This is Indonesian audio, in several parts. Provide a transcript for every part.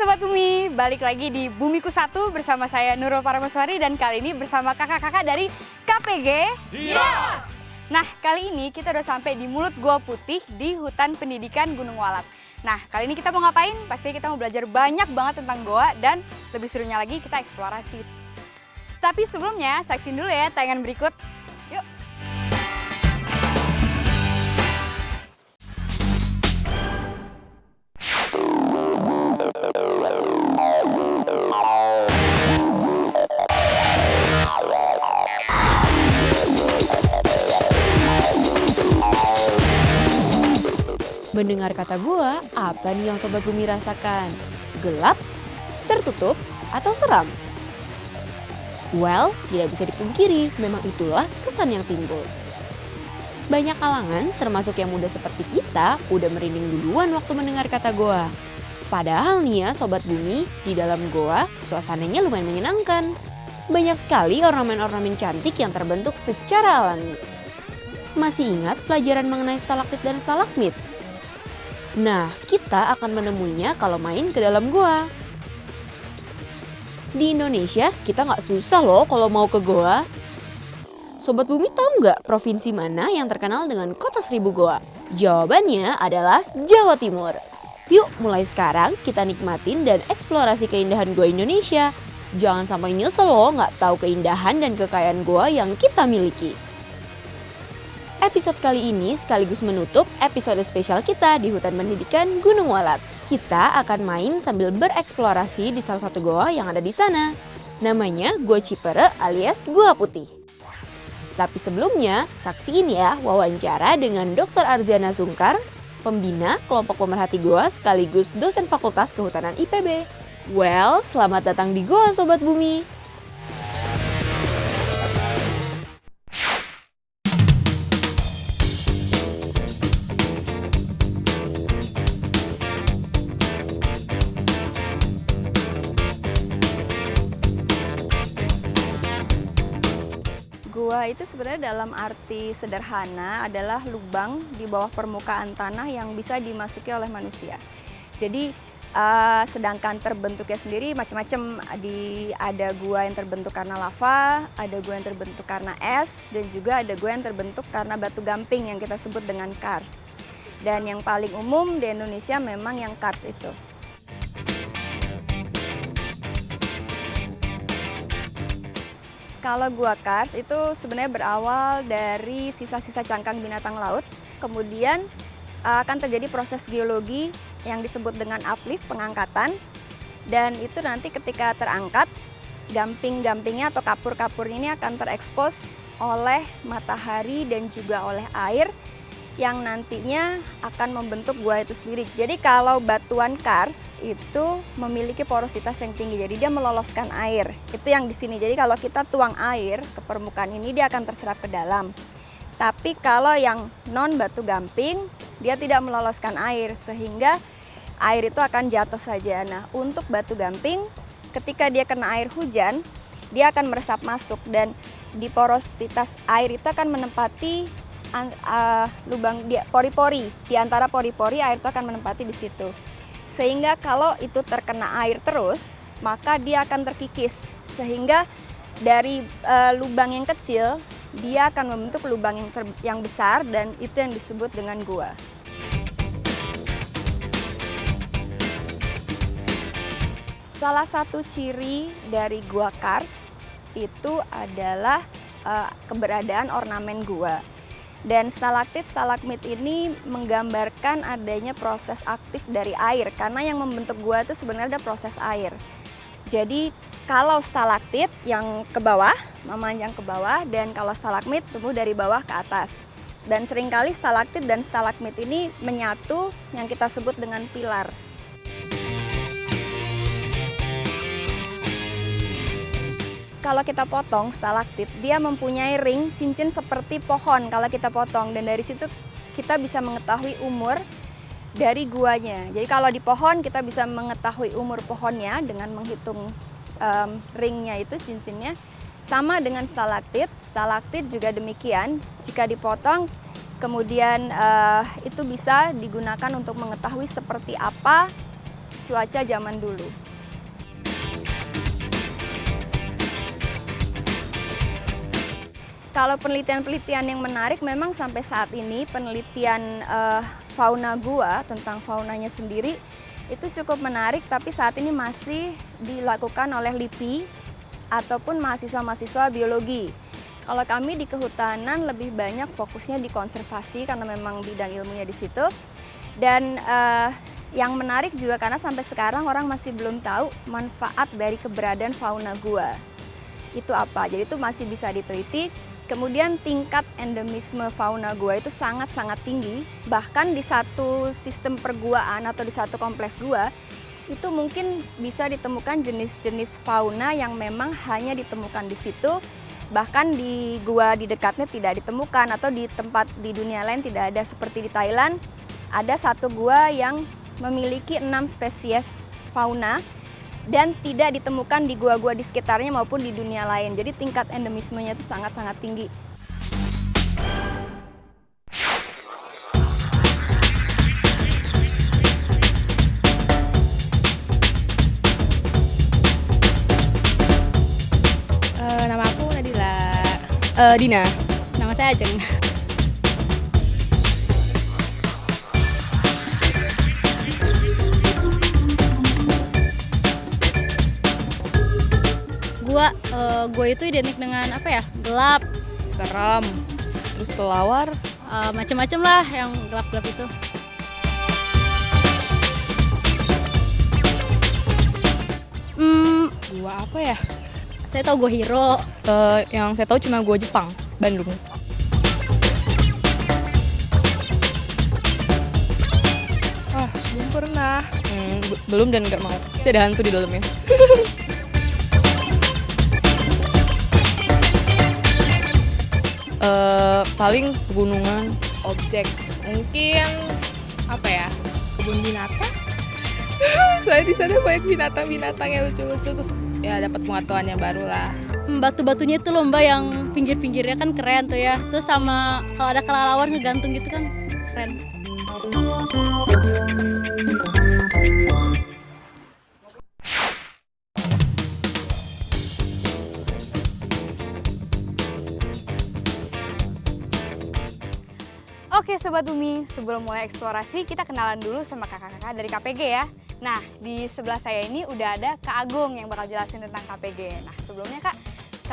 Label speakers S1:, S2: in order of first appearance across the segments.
S1: Sobat Bumi, balik lagi di Bumiku 1 bersama saya Nurul Paramaswari dan kali ini bersama kakak-kakak dari KPG.
S2: Iya!
S1: Nah, kali ini kita udah sampai di Mulut Gua Putih di Hutan Pendidikan Gunung Walat. Nah, kali ini kita mau ngapain? Pasti kita mau belajar banyak banget tentang goa dan lebih serunya lagi kita eksplorasi. Tapi sebelumnya, saksiin dulu ya tayangan berikut. Yuk!
S3: Mendengar kata gua, apa nih yang Sobat Bumi rasakan? Gelap, tertutup, atau seram? Well, tidak bisa dipungkiri, memang itulah kesan yang timbul. Banyak kalangan, termasuk yang muda seperti kita, udah merinding duluan waktu mendengar kata goa. Padahal nih ya Sobat Bumi, di dalam goa suasananya lumayan menyenangkan. Banyak sekali ornamen-ornamen cantik yang terbentuk secara alami. Masih ingat pelajaran mengenai stalaktit dan stalagmit? Nah, kita akan menemuinya kalau main ke dalam goa. Di Indonesia, kita nggak susah loh kalau mau ke goa. Sobat Bumi tahu nggak provinsi mana yang terkenal dengan kota 1000 goa? Jawabannya adalah Jawa Timur. Yuk, mulai sekarang kita nikmatin dan eksplorasi keindahan goa Indonesia. Jangan sampai nyesel loh nggak tahu keindahan dan kekayaan goa yang kita miliki. Episode kali ini sekaligus menutup episode spesial kita di Hutan Pendidikan Gunung Walat. Kita akan main sambil bereksplorasi di salah satu goa yang ada di sana. Namanya Gua Cipere alias Gua Putih. Tapi sebelumnya, saksiin ya wawancara dengan Dr. Arziana Sungkar, pembina kelompok pemerhati goa sekaligus dosen Fakultas Kehutanan IPB. Well, selamat datang di goa Sobat Bumi.
S2: Gua itu sebenarnya dalam arti sederhana adalah lubang di bawah permukaan tanah yang bisa dimasuki oleh manusia. Jadi sedangkan terbentuknya sendiri macam-macam. Ada gua yang terbentuk karena lava, ada gua yang terbentuk karena es, dan juga ada gua yang terbentuk karena batu gamping yang kita sebut dengan kars. Dan yang paling umum di Indonesia memang yang kars itu. Kalau gua kars itu sebenarnya berawal dari sisa-sisa cangkang binatang laut, kemudian akan terjadi proses geologi yang disebut dengan uplift, pengangkatan, dan itu nanti ketika terangkat, gamping-gampingnya atau kapur-kapur ini akan terekspos oleh matahari dan juga oleh air yang nantinya akan membentuk gua itu sendiri. Jadi kalau batuan kars itu memiliki porositas yang tinggi, jadi dia meloloskan air. Itu yang di sini. Jadi kalau kita tuang air ke permukaan ini dia akan terserap ke dalam. Tapi kalau yang non batu gamping, dia tidak meloloskan air sehingga air itu akan jatuh saja. Nah, untuk batu gamping ketika dia kena air hujan, dia akan meresap masuk dan di porositas air itu akan menempati lubang pori-pori. Di antara pori-pori air itu akan menempati di situ. Sehingga kalau itu terkena air terus, maka dia akan terkikis. Sehingga dari lubang yang kecil, dia akan membentuk lubang yang besar dan itu yang disebut dengan gua. Salah satu ciri dari gua kars itu adalah keberadaan ornamen gua. Dan stalaktit, stalagmit ini menggambarkan adanya proses aktif dari air. Karena yang membentuk gua itu sebenarnya ada proses air. Jadi kalau stalaktit yang ke bawah, memanjang ke bawah. Dan kalau stalagmit tumbuh dari bawah ke atas. Dan seringkali stalaktit dan stalagmit ini menyatu yang kita sebut dengan pilar. Kalau kita potong stalaktit, dia mempunyai ring cincin seperti pohon kalau kita potong. Dan dari situ kita bisa mengetahui umur dari guanya. Jadi kalau di pohon kita bisa mengetahui umur pohonnya dengan menghitung ringnya itu, cincinnya. Sama dengan stalaktit, stalaktit juga demikian. Jika dipotong, kemudian itu bisa digunakan untuk mengetahui seperti apa cuaca zaman dulu. Kalau penelitian-penelitian yang menarik memang sampai saat ini penelitian fauna gua tentang faunanya sendiri itu cukup menarik, tapi saat ini masih dilakukan oleh LIPI ataupun mahasiswa-mahasiswa biologi. Kalau kami di kehutanan lebih banyak fokusnya di konservasi karena memang bidang ilmunya di situ. Dan yang menarik juga karena sampai sekarang orang masih belum tahu manfaat dari keberadaan fauna gua. Itu apa? Jadi itu masih bisa diteliti. Kemudian tingkat endemisme fauna gua itu sangat-sangat tinggi. Bahkan di satu sistem perguaan atau di satu kompleks gua itu mungkin bisa ditemukan jenis-jenis fauna yang memang hanya ditemukan di situ. Bahkan di gua di dekatnya tidak ditemukan, atau di tempat di dunia lain tidak ada. Seperti di Thailand ada satu gua yang memiliki 6 spesies fauna dan tidak ditemukan di gua-gua di sekitarnya maupun di dunia lain. Jadi tingkat endemismenya itu sangat-sangat tinggi.
S4: Nama aku Nadila. Dina. Nama saya Ajeng. Gua itu identik dengan apa ya? Gelap, serem, terus kelawar, macam-macam lah yang gelap-gelap itu. Gua apa ya? Saya tahu gua Hero. Yang saya tahu cuma gua Jepang, Bandung. Belum pernah. Belum dan nggak mau. Saya ada hantu di dalamnya. Paling pegunungan, objek, mungkin apa ya, kebun binatang. Soalnya di sana banyak binatang-binatang yang lucu-lucu, terus ya dapat pengetahuan yang baru lah.
S5: Batu-batunya itu lomba yang pinggir-pinggirnya kan keren tuh ya. Terus sama kalau ada kelelawar ngegantung gitu kan keren.
S1: Oke Sobat Bumi, sebelum mulai eksplorasi kita kenalan dulu sama kakak-kakak dari KPG ya. Nah, di sebelah saya ini udah ada Kak Agung yang bakal jelasin tentang KPG. Nah, sebelumnya Kak,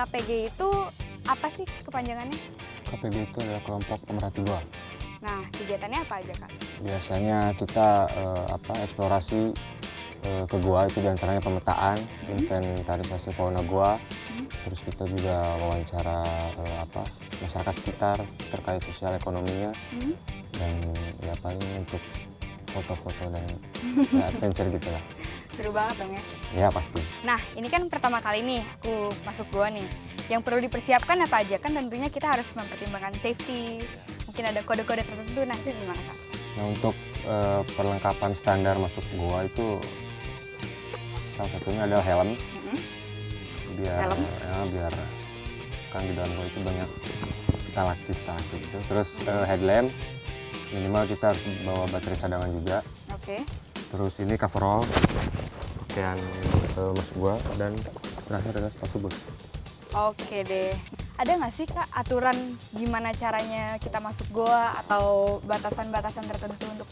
S1: KPG itu apa sih kepanjangannya?
S6: KPG itu adalah kelompok pemerhati gua.
S1: Nah, kegiatannya apa aja Kak?
S6: Biasanya kita eksplorasi ke gua, itu diantaranya pemetaan, inventarisasi fauna gua. Terus kita juga wawancara masyarakat sekitar terkait sosial ekonominya, dan ya paling untuk foto-foto dan ya, adventure gitu lah.
S1: Seru banget dong ya?
S6: Ya pasti.
S1: Nah, ini kan pertama kali nih aku masuk gua nih. Yang perlu dipersiapkan apa aja? Kan tentunya kita harus mempertimbangkan safety. Mungkin ada kode-kode tertentu, nah itu gimana Kak?
S6: Nah, untuk perlengkapan standar masuk gua itu salah satunya adalah helm. Biar kan di dalam gua itu banyak stalaktit gitu. Terus headlamp, minimal kita harus bawa baterai cadangan juga.
S1: Oke.
S6: Terus ini coverall, pakaian masuk gua, dan terakhir adalah sepatu boots.
S1: Oke deh. Ada nggak sih Kak aturan gimana caranya kita masuk goa atau batasan-batasan tertentu untuk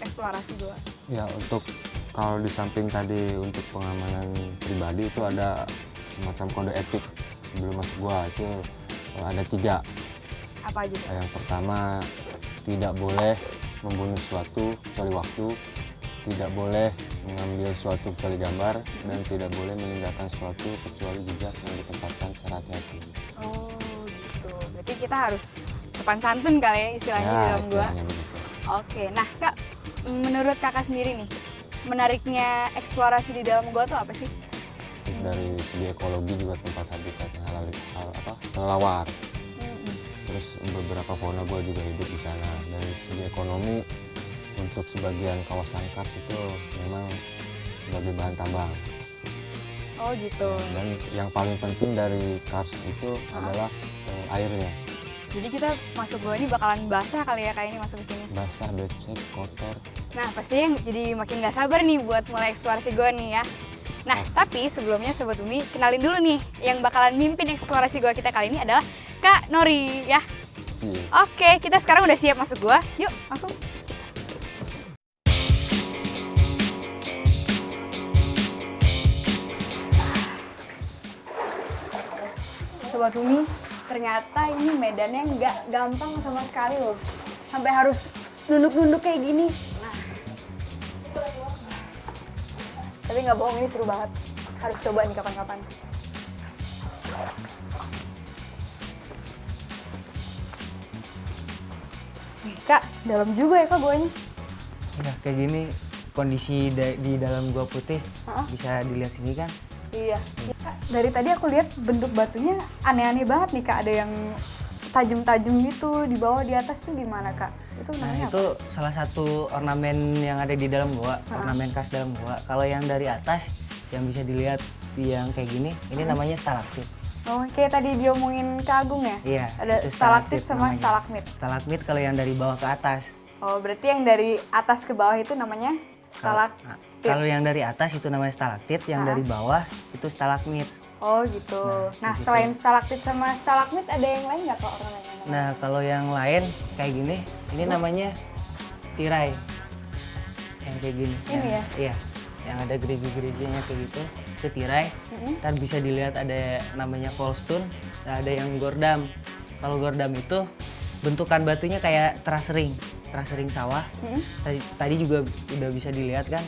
S1: eksplorasi goa?
S6: Ya, untuk kalau di samping tadi untuk pengamanan pribadi itu ada semacam kode etik sebelum masuk gua, itu ada 3.
S1: Apa aja?
S6: Yang pertama, tidak boleh membunuh sesuatu kecuali waktu, tidak boleh mengambil suatu kecuali gambar, dan tidak boleh meninggalkan sesuatu kecuali jejak yang ditempatkan secara hati-hati.
S1: Oh gitu, berarti kita harus sopan santun kali ya istilahnya di dalam gua.
S6: Istilahnya begitu.
S1: Oke, nah Kak, menurut Kakak sendiri nih, menariknya eksplorasi di dalam gua tuh apa sih?
S6: Dari segi ekologi juga tempat habitatnya kelelawar. Terus beberapa fauna gua juga hidup di sana. Dari segi ekonomi, untuk sebagian kawasan kars itu memang sebagai bahan tambang.
S1: Oh gitu.
S6: Dan yang paling penting dari kars itu adalah airnya.
S1: Jadi kita masuk gua ini bakalan basah kali ya kayak ini masuk ke sini.
S6: Basah, becek, kotor.
S1: Nah, pastinya jadi makin nggak sabar nih buat mulai eksplorasi gua nih ya. Nah, tapi sebelumnya Sobat Bumi, kenalin dulu nih, yang bakalan mimpin eksplorasi gua kita kali ini adalah Kak Nori ya.
S6: Iya.
S1: Oke, kita sekarang udah siap masuk gua. Yuk, langsung. Sobat Bumi, ternyata ini medannya nggak gampang sama sekali loh. Sampai harus nunduk-nunduk kayak gini. Nah. Tapi nggak bohong, ini seru banget. Harus coba nih kapan-kapan. Nih, Kak, dalam juga ya Kak guanya.
S7: Ya, kayak gini kondisi di dalam gua putih
S1: Heeh.
S7: bisa dilihat sini kan.
S1: Iya. Kak, dari tadi aku lihat bentuk batunya aneh-aneh banget nih Kak. Ada yang tajam-tajam gitu di bawah, di atas tuh gimana Kak? Itu
S7: Nah,
S1: namanya
S7: itu salah satu ornamen yang ada di dalam gua, ornamen khas dalam gua. Kalau yang dari atas yang bisa dilihat yang kayak gini, ini namanya stalaktit.
S1: apa? Oh, kayak tadi diomongin Kak Agung ya?
S7: Iya,
S1: Ada
S7: itu
S1: stalaktit sama
S7: namanya.
S1: stalagmit.
S7: Stalagmit kalau yang dari bawah ke atas.
S1: Oh, berarti yang dari atas ke bawah itu namanya stalaktit.
S7: Nah, kalau yang dari atas itu namanya stalaktit, yang dari bawah itu stalagmit.
S1: Oh, gitu. Nah,
S7: gitu.
S1: selain stalaktit sama stalagmit ada yang lain nggak Kak ornamennya?
S7: Nah, kalau yang lain kayak gini, ini namanya tirai. Yang kayak gini.
S1: Ini ya?
S7: Iya. Yang ada gerigi-geriginya kayak gitu, itu tirai. Ntar bisa dilihat ada namanya Volstone, ada yang gordam. Kalau gordam itu bentukan batunya kayak terasering sawah. Tadi juga udah bisa dilihat kan?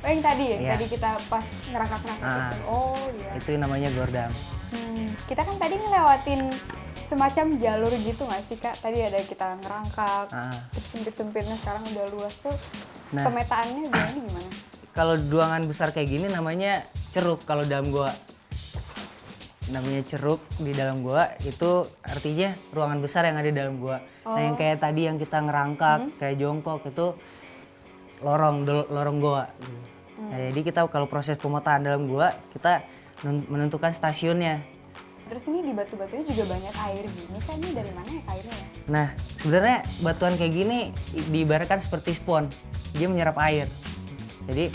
S1: Oh, yang tadi ya?
S7: Iya.
S1: Tadi kita pas ngerangkak-ngerangkak
S7: Ah.
S1: itu. Oh, iya.
S7: Itu namanya gordam.
S1: Kita kan tadi ngelewatin semacam jalur gitu nggak sih Kak? Tadi ada kita ngerangkak,
S7: Ah.
S1: terus sempit-sempitnya sekarang udah luas tuh.
S7: Nah.
S1: Pemetaannya gimana?
S7: Kalau duangan besar kayak gini namanya ceruk kalau dalam gua. Namanya ceruk di dalam gua itu artinya ruangan besar yang ada di dalam gua. Nah, yang kayak tadi yang kita ngerangkak kayak jongkok itu lorong gua. Nah, jadi kita kalau proses pemetaan dalam gua kita menentukan stasiunnya.
S1: Terus ini di batu-batunya juga banyak air gini kan, ini dari mana ya airnya ya?
S7: Nah, sebenarnya batuan kayak gini diibaratkan seperti spons. Dia menyerap air. Jadi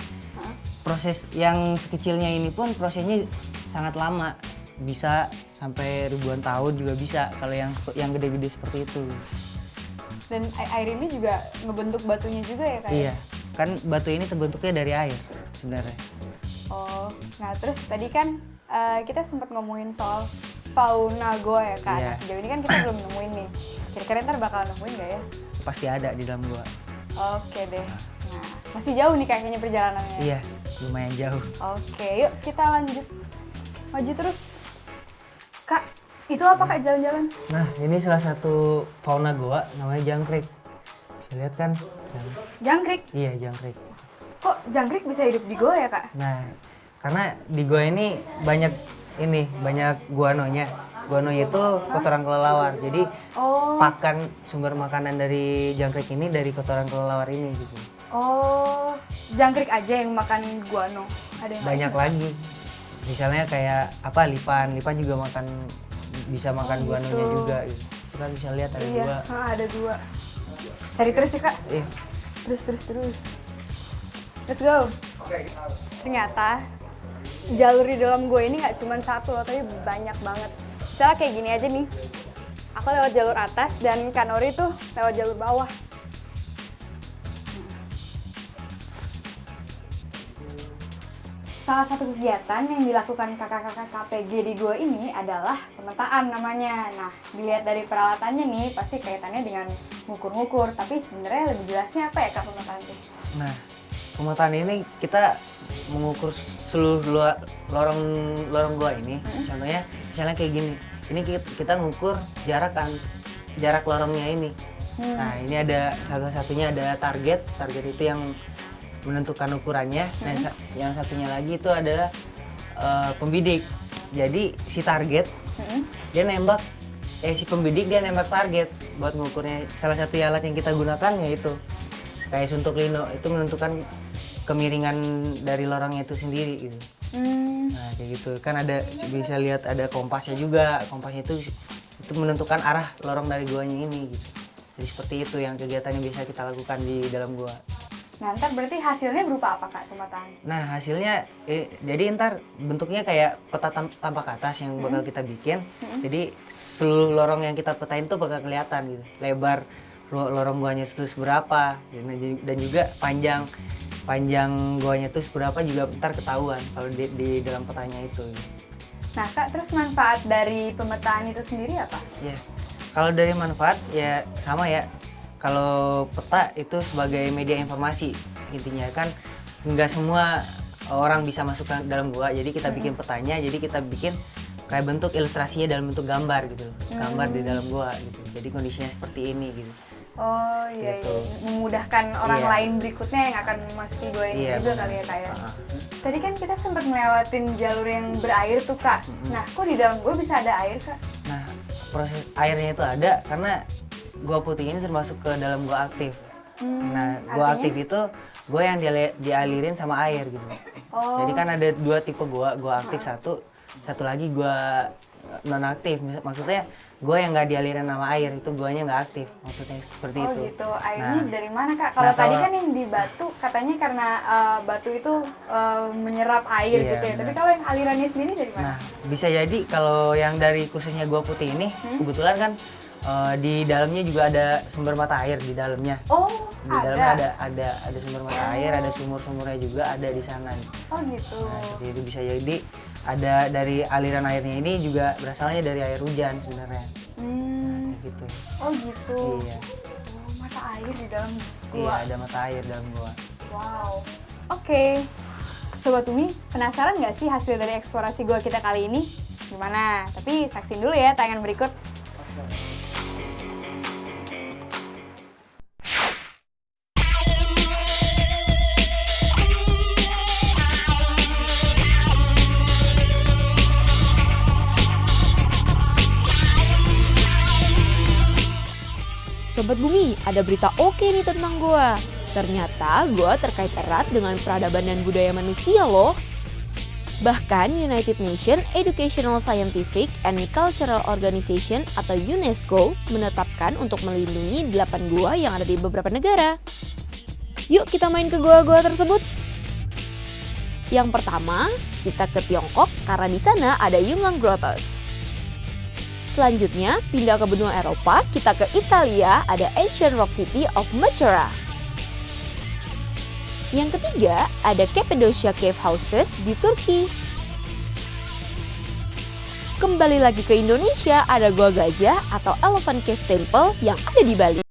S7: proses yang sekecilnya ini pun prosesnya sangat lama. Bisa sampai ribuan tahun juga bisa kalau yang gede-gede seperti itu.
S1: Dan air ini juga ngebentuk batunya juga ya Kak?
S7: Iya. Kan batu ini terbentuknya dari air sebenarnya.
S1: Oh, nah terus tadi kan kita sempat ngomongin soal fauna goa ya Kak?
S7: Iya.
S1: Nah, sejauh ini kan kita belum nemuin nih. Kira-kira ntar bakal nemuin nggak ya?
S7: Pasti ada di dalam gua.
S1: Oke deh. Nah, masih jauh nih kayaknya perjalanannya.
S7: Iya, lumayan jauh.
S1: Oke, yuk kita lanjut. Maju terus. Kak, itu apa Kak jalan-jalan?
S7: Nah, ini salah satu fauna goa namanya jangkrik. Bisa lihat kan?
S1: Jangkrik.
S7: Iya, jangkrik.
S1: Kok jangkrik bisa hidup di goa ya Kak?
S7: Nah, karena di gua ini banyak guanonya. Guanonya itu kotoran kelelawar. Jadi pakan sumber makanan dari jangkrik ini dari kotoran kelelawar ini gitu.
S1: Oh, jangkrik aja yang makan guano. Ada yang
S7: Banyak
S1: lain?
S7: lagi. Misalnya kayak lipan juga bisa makan guanonya juga gitu. Kita bisa lihat ada
S1: Iya,
S7: dua.
S1: ada dua. Cari terus ya Kak.
S7: Iya.
S1: Terus. Let's go. Ternyata jalur di dalam gua ini nggak cuma satu loh, tapi banyak banget. Misalnya kayak gini aja nih. Aku lewat jalur atas dan Kanori tuh lewat jalur bawah. Salah satu kegiatan yang dilakukan kakak-kakak KPG di gua ini adalah pemetaan namanya. Nah, dilihat dari peralatannya nih, pasti kaitannya dengan ngukur-ngukur. Tapi sebenarnya lebih jelasnya apa ya Kak pemetaan itu?
S7: Nah, pemetaan ini kita mengukur seluruh lorong gua ini. Contohnya, misalnya kayak gini. Ini kita ngukur jarak lorongnya ini. Nah, ini ada satu-satunya ada target. Target itu yang menentukan ukurannya. Nah, yang satunya lagi itu adalah pembidik. Jadi si target dia nembak, si pembidik dia nembak target buat mengukurnya. Salah satu alat yang kita gunakan yaitu kayak suntuk lino, itu menentukan kemiringan dari lorongnya itu sendiri gitu. Nah kayak gitu kan ada bisa lihat ada kompasnya juga. Kompasnya itu menentukan arah lorong dari guanya ini gitu. Jadi seperti itu yang kegiatan yang biasa kita lakukan di dalam gua.
S1: Nah, ntar berarti hasilnya berupa apa Kak pemetaan?
S7: Nah hasilnya jadi ntar bentuknya kayak peta tampak atas yang bakal kita bikin. Jadi seluruh lorong yang kita petain tuh bakal kelihatan gitu. Lebar lorong guanya itu seberapa dan juga panjang guanya itu seberapa juga ntar ketahuan kalau di dalam petanya itu.
S1: Nah Kak, terus manfaat dari pemetaan itu sendiri apa?
S7: Ya, kalau dari manfaat ya sama ya. Kalau peta itu sebagai media informasi, intinya kan nggak semua orang bisa masuk ke dalam gua, jadi kita bikin petanya, jadi kita bikin kayak bentuk ilustrasinya dalam bentuk gambar gitu, gambar di dalam gua gitu. Jadi kondisinya seperti ini gitu.
S1: Oh iya,
S7: Gitu.
S1: memudahkan orang
S7: Iya.
S1: lain berikutnya yang akan memasuki gua ini
S7: Iya,
S1: juga
S7: benar.
S1: kali ya Kak ya.
S7: Ah.
S1: Tadi kan kita sempat melewatin jalur yang berair tuh Kak. Nah, kok di dalam gua bisa ada air Kak?
S7: Nah, proses airnya itu ada karena gua putih ini termasuk ke dalam gua aktif. Nah, gua
S1: artinya?
S7: aktif itu gua yang dialirin sama air gitu.
S1: Oh.
S7: Jadi kan ada dua tipe gua aktif satu lagi gua non aktif. Maksudnya gua yang nggak dialirin sama air itu guanya nggak aktif. Maksudnya seperti
S1: Oh
S7: itu.
S1: gitu, airnya
S7: Nah,
S1: dari mana Kak? Kalau
S7: nah,
S1: tadi
S7: kalau-
S1: kan yang di batu katanya karena batu itu menyerap air
S7: Iya,
S1: gitu ya. Tapi
S7: benar.
S1: kalau yang alirannya sendiri dari mana?
S7: Nah, bisa jadi kalau yang dari khususnya gua putih ini kebetulan kan di dalamnya juga ada sumber mata air di dalamnya.
S1: Oh,
S7: Di dalamnya ada sumber mata air, ada sumur-sumurnya juga ada di sana.
S1: Oh gitu.
S7: Nah, jadi bisa jadi ada dari aliran airnya ini juga berasalnya dari air hujan sebenarnya.
S1: Hmm,
S7: Kayak gitu.
S1: oh gitu.
S7: Iya.
S1: Oh, mata air di dalam
S7: Iya,
S1: gua.
S7: ada mata air dalam gua.
S1: Wow. Oke. Sobat Umi, penasaran nggak sih hasil dari eksplorasi gua kita kali ini? Gimana? Tapi saksiin dulu ya tayangan berikut.
S3: Sobat Bumi, ada berita oke nih tentang goa. Ternyata goa terkait erat dengan peradaban dan budaya manusia loh. Bahkan United Nations Educational Scientific and Cultural Organization atau UNESCO menetapkan untuk melindungi 8 goa yang ada di beberapa negara. Yuk kita main ke goa-goa tersebut. Yang pertama, kita ke Tiongkok karena di sana ada Yungang Grottos. Selanjutnya, pindah ke benua Eropa, kita ke Italia, ada Ancient Rock City of Macerata. Yang ketiga, ada Cappadocia Cave Houses di Turki. Kembali lagi ke Indonesia, ada Goa Gajah atau Elephant Cave Temple yang ada di Bali.